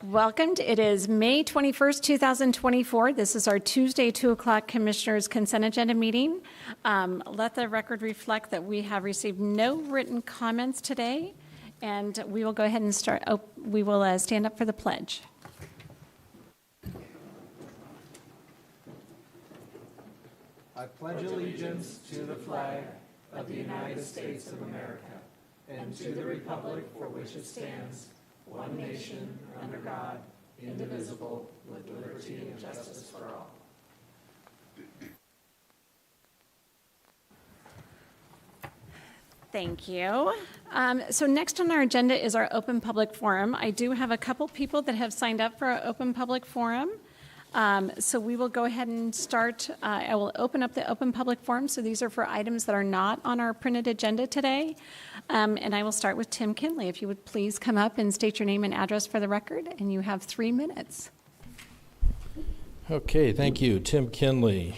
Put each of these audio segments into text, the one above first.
Welcomed. It is May 21st, 2024. This is our Tuesday, 2 o'clock Commissioners' Consent Agenda meeting. Let the record reflect that we have received no written comments today, and we will go ahead and start. We will stand up for the pledge. I pledge allegiance to the flag of the United States of America and to the republic for which it stands, one nation, under God, indivisible, with liberty and justice for all. Thank you. So next on our agenda is our open public forum. I do have a couple people that have signed up for our open public forum. So we will go ahead and start. I will open up the open public forum. So these are for items that are not on our printed agenda today. And I will start with Tim Kinley. If you would please come up and state your name and address for the record, and you have 3 minutes. Okay, thank you. Tim Kinley,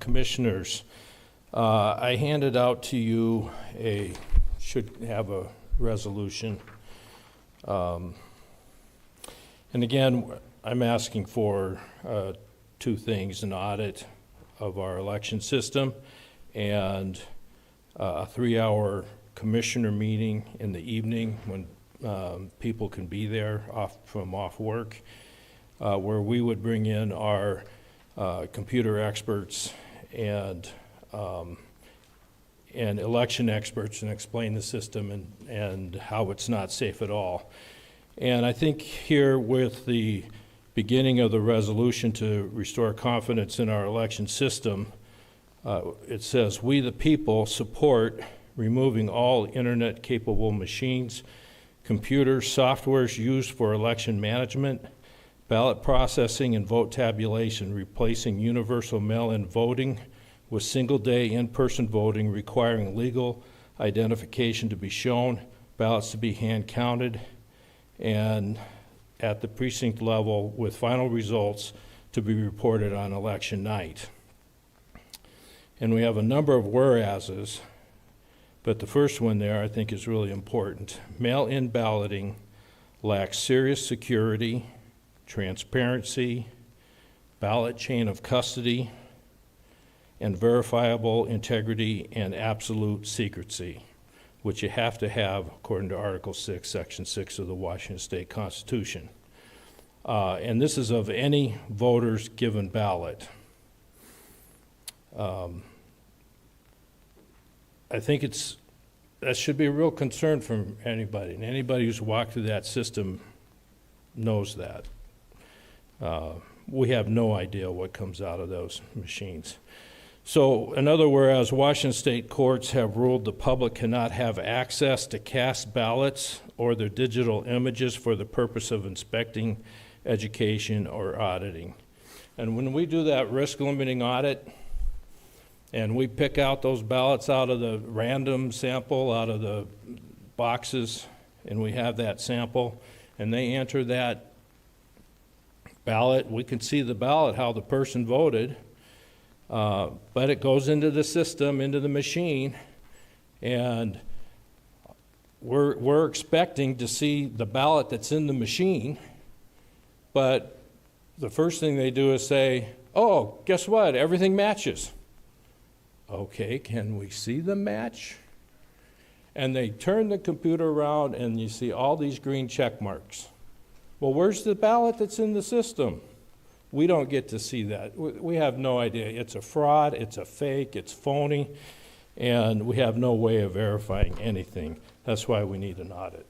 Commissioners. I handed out to you should have a resolution. And again, I'm asking for 2 things: an audit of our election system and a 3-hour commissioner meeting in the evening when people can be there off work, where we would bring in our computer experts and election experts and explain the system and how it's not safe at all. And I think here with the beginning of the resolution to restore confidence in our election system, it says, "We the people support removing all internet-capable machines, computers, softwares used for election management, ballot processing, and vote tabulation, replacing universal mail-in voting with single-day in-person voting requiring legal identification to be shown, ballots to be hand-counted, and at the precinct level with final results to be reported on election night." And we have a number of whereases, but the first one there I think is really important. Mail-in balloting lacks serious security, transparency, ballot chain of custody, and verifiable integrity and absolute secrecy, which you have to have according to Article 6, Section 6 of the Washington State Constitution. And this is of any voter's given ballot. I think that should be a real concern from anybody, and anybody who's walked through that system knows that. We have no idea what comes out of those machines. So, in other words, Washington State courts have ruled the public cannot have access to cast ballots or their digital images for the purpose of inspecting, education, or auditing. And when we do that risk-limiting audit, and we pick out those ballots out of the random sample, out of the boxes, and we have that sample, and they enter that ballot, we can see the ballot, how the person voted, but it goes into the system, into the machine, and we're expecting to see the ballot that's in the machine, but the first thing they do is say, "Oh, guess what? Everything matches." Okay, can we see the match? And they turn the computer around and you see all these green check marks. Well, where's the ballot that's in the system? We don't get to see that. We have no idea. It's a fraud, it's a fake, it's phony, and we have no way of verifying anything. That's why we need an audit.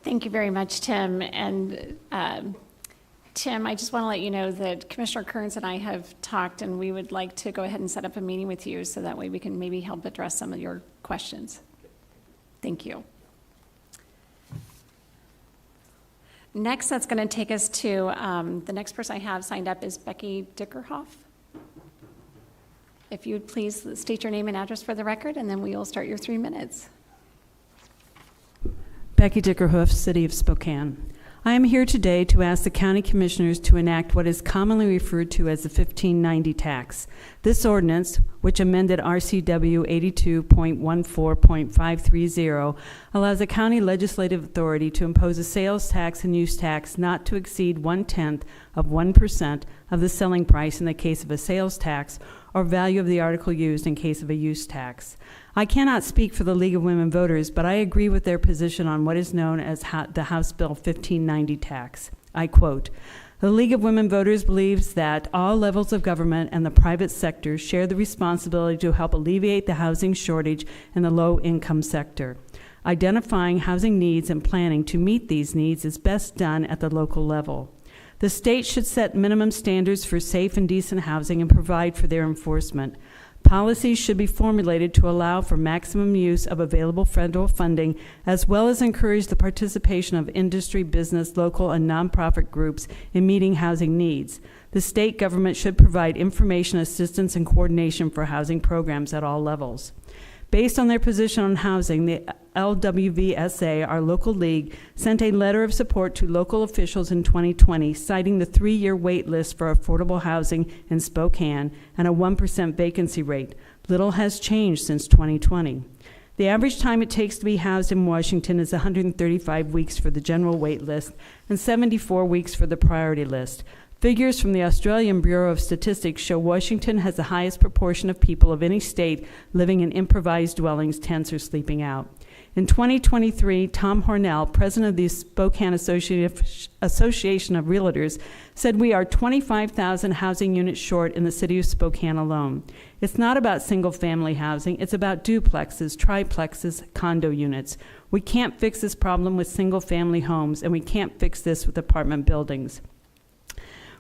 Thank you very much, Tim. And Tim, I just want to let you know that Commissioner Kearns and I have talked, and we would like to go ahead and set up a meeting with you so that way we can maybe help address some of your questions. Thank you. Next, that's going to take us to the next person I have signed up is Becky Dickerhoff. If you would please state your name and address for the record, and then we will start your 3 minutes. Becky Dickerhoof, City of Spokane. I am here today to ask the County Commissioners to enact what is commonly referred to as the 1590 tax. This ordinance, which amended RCW 82.14.530, allows the county legislative authority to impose a sales tax and use tax not to exceed 1/10 of 1% of the selling price in the case of a sales tax or value of the article used in case of a use tax. I cannot speak for the League of Women Voters, but I agree with their position on what is known as the House Bill 1590 tax. I quote, "The League of Women Voters believes that all levels of government and the private sector share the responsibility to help alleviate the housing shortage in the low-income sector. Identifying housing needs and planning to meet these needs is best done at the local level. The state should set minimum standards for safe and decent housing and provide for their enforcement. Policies should be formulated to allow for maximum use of available federal funding, as well as encourage the participation of industry, business, local, and nonprofit groups in meeting housing needs. The state government should provide information, assistance, and coordination for housing programs at all levels." Based on their position on housing, the LWVSA, our local league, sent a letter of support to local officials in 2020, citing the 3-year wait list for affordable housing in Spokane and a 1% vacancy rate. Little has changed since 2020. The average time it takes to be housed in Washington is 135 weeks for the general wait list and 74 weeks for the priority list. Figures from the Australian Bureau of Statistics show Washington has the highest proportion of people of any state living in improvised dwellings, tents, or sleeping out. In 2023, Tom Hornell, president of the Spokane Association of Realtors, said we are 25,000 housing units short in the city of Spokane alone. It's not about single-family housing. It's about duplexes, triplexes, condo units. We can't fix this problem with single-family homes, and we can't fix this with apartment buildings.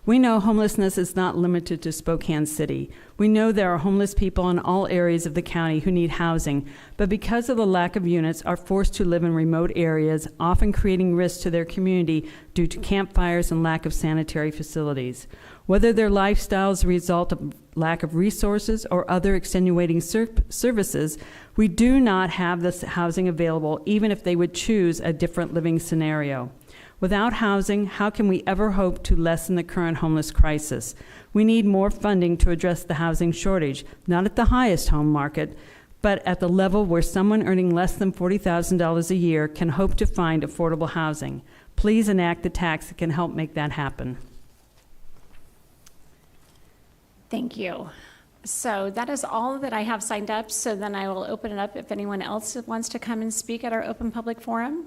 We know homelessness is not limited to Spokane City. We know there are homeless people in all areas of the county who need housing, but because of the lack of units, are forced to live in remote areas, often creating risks to their community due to campfires and lack of sanitary facilities. Whether their lifestyle is a result of lack of resources or other extenuating services, we do not have this housing available, even if they would choose a different living scenario. Without housing, how can we ever hope to lessen the current homeless crisis? We need more funding to address the housing shortage, not at the highest home market, but at the level where someone earning less than $40,000 a year can hope to find affordable housing. Please enact the tax that can help make that happen. Thank you. So that is all that I have signed up, so then I will open it up if anyone else wants to come and speak at our open public forum.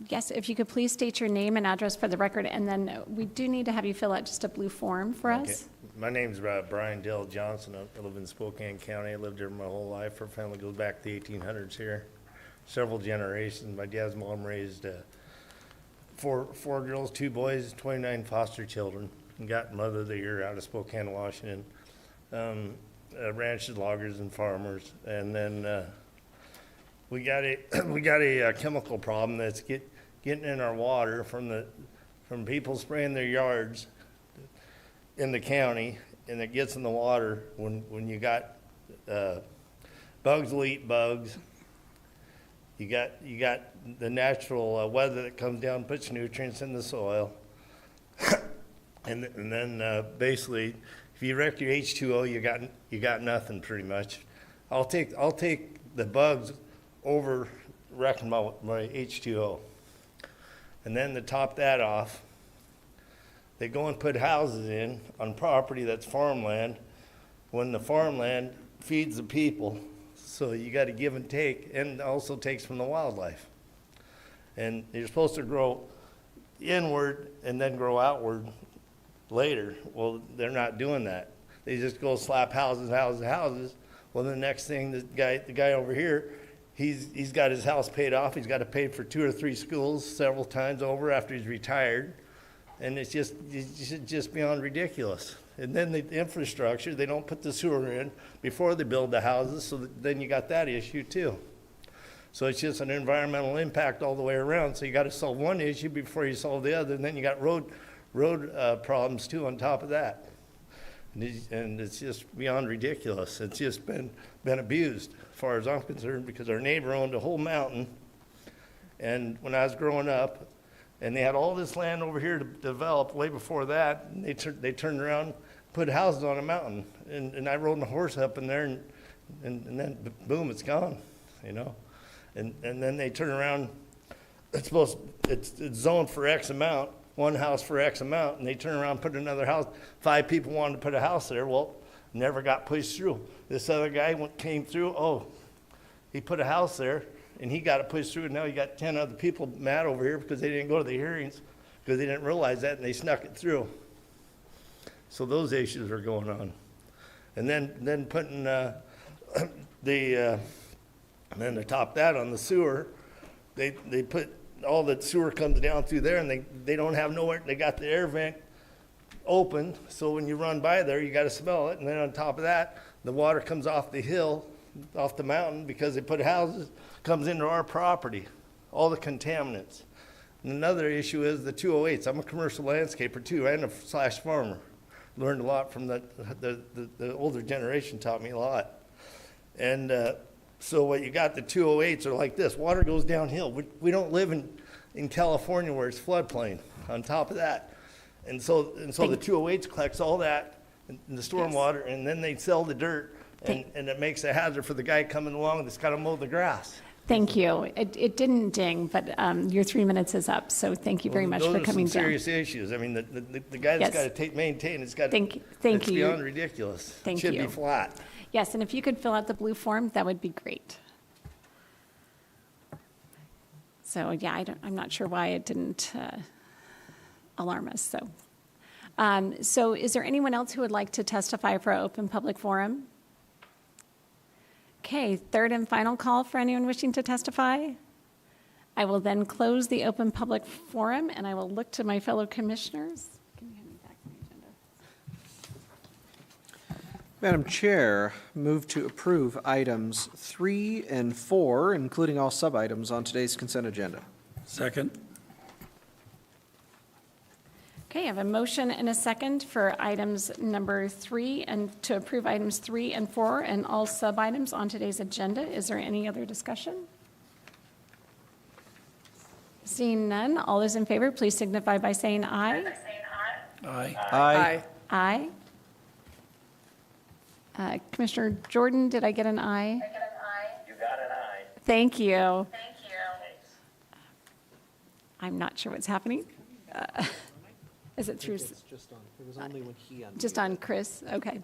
Yes, if you could please state your name and address for the record, and then we do need to have you fill out just a blue form for us. Okay. My name's Brian Dale Johnson. I live in Spokane County. I lived here my whole life. Our family goes back to the 1800s here. Several generations. My dad's mom raised four girls, 2 boys, 29 foster children, and got Mother of the Year out of Spokane, Washington. Ranchers, loggers, and farmers. And then we got a chemical problem that's getting in our water from people spraying their yards in the county, and it gets in the water when you got bugs will eat bugs. You got the natural weather that comes down, puts nutrients in the soil, and then basically, if you wreck your H2O, you got nothing pretty much. I'll take the bugs over wrecking my H2O. And then to top that off, they go and put houses in on property that's farmland when the farmland feeds the people. So you got to give and take, and also takes from the wildlife. And you're supposed to grow inward and then grow outward later. Well, they're not doing that. They just go slap houses. Well, the next thing, the guy over here, He's got his house paid off. He's got to pay for 2 or 3 schools several times over after he's retired. And it's just beyond ridiculous. And then the infrastructure, they don't put the sewer in before they build the houses, so then you got that issue too. So it's just an environmental impact all the way around. So you got to solve one issue before you solve the other, and then you got road problems too on top of that. And it's just beyond ridiculous. It's just been abused, as far as I'm concerned, because our neighbor owned a whole mountain And when I was growing up, and they had all this land over here to develop way before that, and they turned around, put houses on a mountain. And I rode my horse up in there, and then boom, it's gone, you know? And then they turn around, it's zoned for X amount, one house for X amount, and they turn around and put another house. 5 people wanted to put a house there, well, never got pushed through. This other guy came through, he put a house there, and he got it pushed through, and now you got 10 other people mad over here because they didn't go to the hearings, because they didn't realize that, and they snuck it through. So those issues are going on. And then putting then to top that on the sewer, they put, all the sewer comes down through there, and they don't have nowhere, they got the air vent open, so when you run by there, you gotta smell it, and then on top of that, the water comes off the hill, off the mountain, because they put houses, comes into our property, all the contaminants. And another issue is the 208s. I'm a commercial landscaper too, and a / farmer. Learned a lot from the older generation, taught me a lot. And so what you got, the 208s are like this, water goes downhill. We don't live in California where it's floodplain on top of that. And so the 208s collects all that in the stormwater, and then they sell the dirt, and it makes a hazard for the guy coming along that's got to mow the grass. Thank you. It didn't ding, but your 3 minutes is up, so thank you very much for coming Those are some down. serious issues. I mean, the guy that's Yes. got to maintain, it's got, Thank it's you. beyond ridiculous. Thank It should you. be flat. Yes, and if you could fill out the blue form, that would be great. So, yeah, I'm not sure why it didn't alarm us, so. So is there anyone else who would like to testify for our open public forum? Okay, third and final call for anyone wishing to testify. I will then close the open public forum, and I will look to my fellow commissioners. Can you hand me back my agenda? Madam Chair, move to approve items 3 and 4, including all sub-items on today's consent agenda. Second. Okay, I have a motion and a second for items number 3 and to approve items 3 and 4 and all sub-items on today's agenda. Is there any other discussion? Seeing none, all those in favor, please signify by saying aye. Aye. Aye. Aye. Commissioner Jordan, did I get an aye? I get an aye. You got an eye. Thank you. Thank you. I'm not sure what's happening. Is it through? It's just on, it was only when he unmuted. Just on Chris, okay.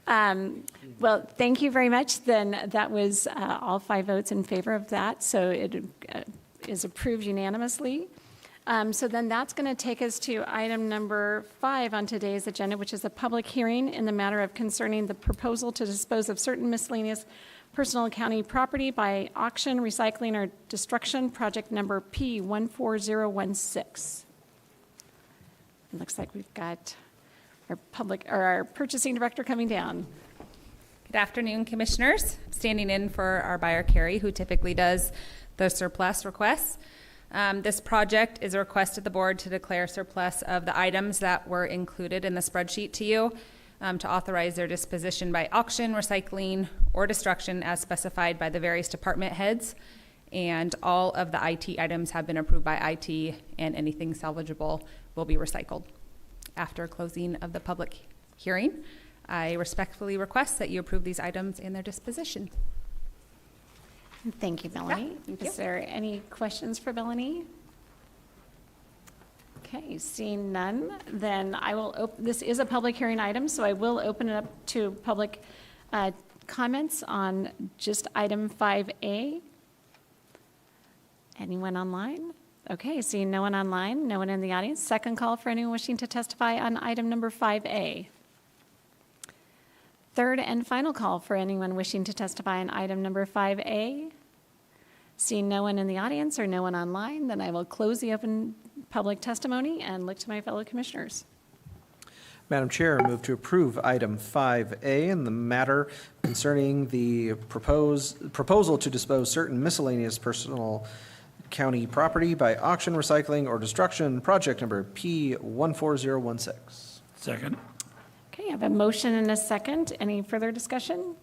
Well, thank you very much. Then that was all 5 votes in favor of that, so it is approved unanimously. So then that's going to take us to item number 5 on today's agenda, which is a public hearing in the matter of concerning the proposal to dispose of certain miscellaneous personal county property by auction, recycling, or destruction, project number P14016. It looks like we've got our purchasing director coming down. Good afternoon, Commissioners. Standing in for our buyer, Carrie, who typically does the surplus requests. This project is a request of the board to declare surplus of the items that were included in the spreadsheet to you, to authorize their disposition by auction, recycling, or destruction as specified by the various department heads. And all of the IT items have been approved by IT, and anything salvageable will be recycled. After closing of the public hearing, I respectfully request that you approve these items and their disposition. Thank you, Melanie. thank you. Is there any questions for Melanie? Okay, seeing none, then I will, this is a public hearing item, so I will open it up to public comments on just item 5A. Anyone online? Okay, seeing no one online, no one in the audience. Second call for anyone wishing to testify on item number 5A. Third and final call for anyone wishing to testify on item number 5A. Seeing no one in the audience or no one online, then I will close the open public testimony and look to my fellow commissioners. Madam Chair, move to approve item 5A in the matter concerning the proposal to dispose certain miscellaneous personal county property by auction, recycling, or destruction, project number P14016. Second. Okay, I have a motion and a second. Any further discussion?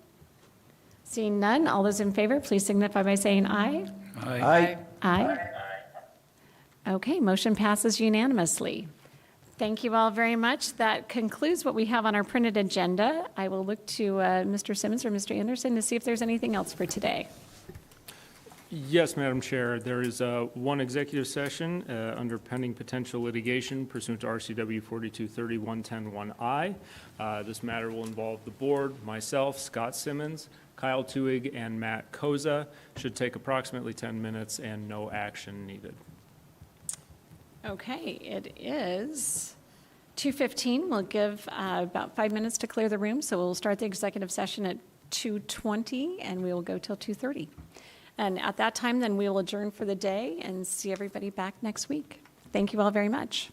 Seeing none, all those in favor, please signify by saying aye. Aye. Aye. Okay, motion passes unanimously. Thank you all very much. That concludes what we have on our printed agenda. I will look to Mr. Simmons or Mr. Anderson to see if there's anything else for today. Yes, Madam Chair. There is one executive session under pending potential litigation pursuant to RCW 4230-110-1I. This matter will involve the board, myself, Scott Simmons, Kyle Tuig, and Matt Koza. Should take approximately 10 minutes and no action needed. Okay, it is 2:15. We'll give about 5 minutes to clear the room, so we'll start the executive session at 2:20, and we will go till 2:30. And at that time, then we will adjourn for the day and see everybody back next week. Thank you all very much.